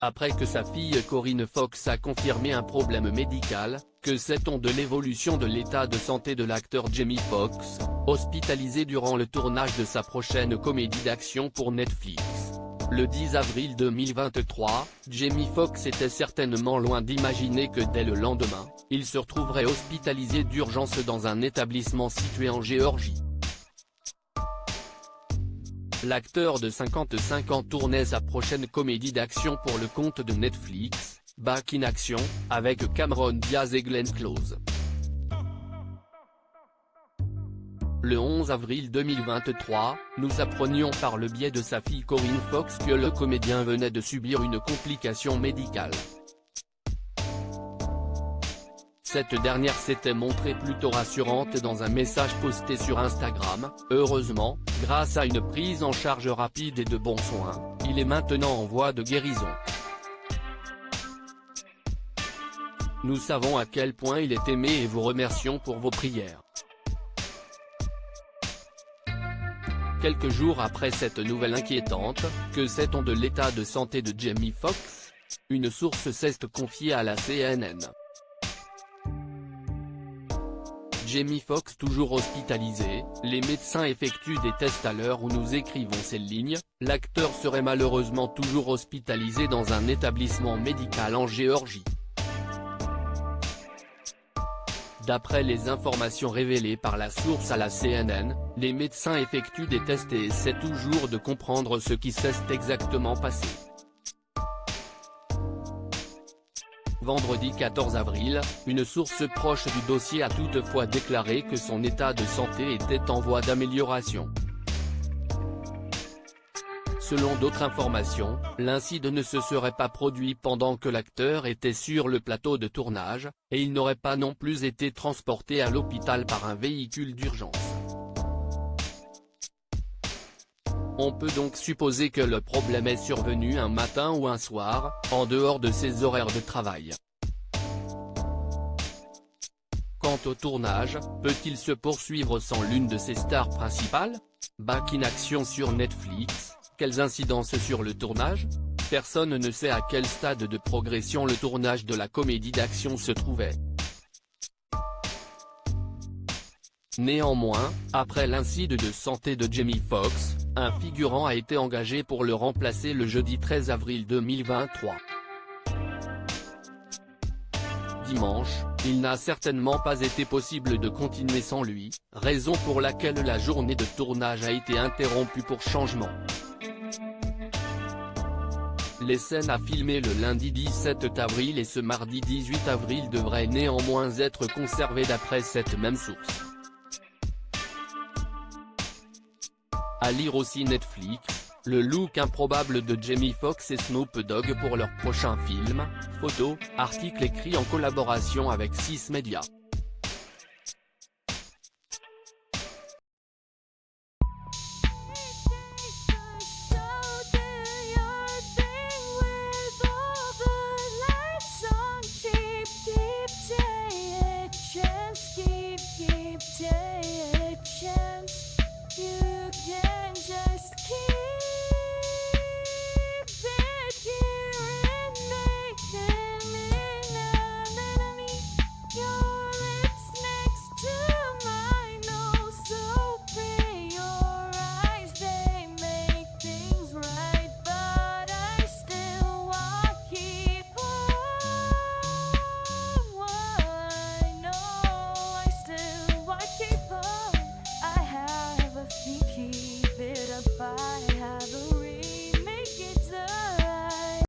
après que sa fille Corinne Fox a confirmé un problème médical. Que sait-on de l'évolution de l'état de santé de l'acteur Jamie Foxx, hospitalisé durant le tournage de sa prochaine comédie d'action pour Netflix? Le 10 avril 2023, Jamie Foxx était certainement loin d'imaginer que dès le lendemain, il se retrouverait hospitalisé d'urgence dans un établissement situé en Géorgie. L'acteur de 55 ans tournait sa prochaine comédie d'action pour le compte de Netflix, Back in Action, avec Cameron Diaz et Glenn Close. Le 11 avril 2023, nous apprenions par le biais de sa fille Corinne Foxx que le comédien venait de subir une complication médicale. Cette dernière s'était montrée plutôt rassurante dans un message posté sur Instagram. Heureusement, grâce à une prise en charge rapide et de bons soins, il est maintenant en voie de guérison. Nous savons à quel point il est aimé et vous remercions pour vos prières. Quelques jours après cette nouvelle inquiétante, que sait-on de l'état de santé de Jamie Foxx? Une source s'est confiée à la CNN. Jamie Foxx toujours hospitalisé, les médecins effectuent des tests à l'heure où nous écrivons ces lignes, l'acteur serait malheureusement toujours hospitalisé dans un établissement médical en Géorgie. D'après les informations révélées par la source à la CNN, les médecins effectuent des tests et essaient toujours de comprendre ce qui s'est exactement passé. Vendredi 14 avril, une source proche du dossier a toutefois déclaré que son état de santé était en voie d'amélioration. Selon d'autres informations, l'incident ne se serait pas produit pendant que l'acteur était sur le plateau de tournage, et il n'aurait pas non plus été transporté à l'hôpital par un véhicule d'urgence. On peut donc supposer que le problème est survenu un matin ou un soir, en dehors de ses horaires de travail. Quant au tournage, peut-il se poursuivre sans l'une de ses stars principales? Back in Action sur Netflix, quelles incidences sur le tournage? Personne ne sait à quel stade de progression le tournage de la comédie d'action se trouvait. Néanmoins, après l'incident de santé de Jamie Foxx, un figurant a été engagé pour le remplacer le jeudi 13 avril 2023. Dimanche, il n'a certainement pas été possible de continuer sans lui, raison pour laquelle la journée de tournage a été interrompue pour changement. Les scènes à filmer le lundi 17 avril et ce mardi 18 avril devraient néanmoins être conservées d'après cette même source. À lire aussi Netflix, le look improbable de Jamie Foxx et Snoop Dogg pour leur prochain film, photos, article écrit en collaboration avec 6 Médias.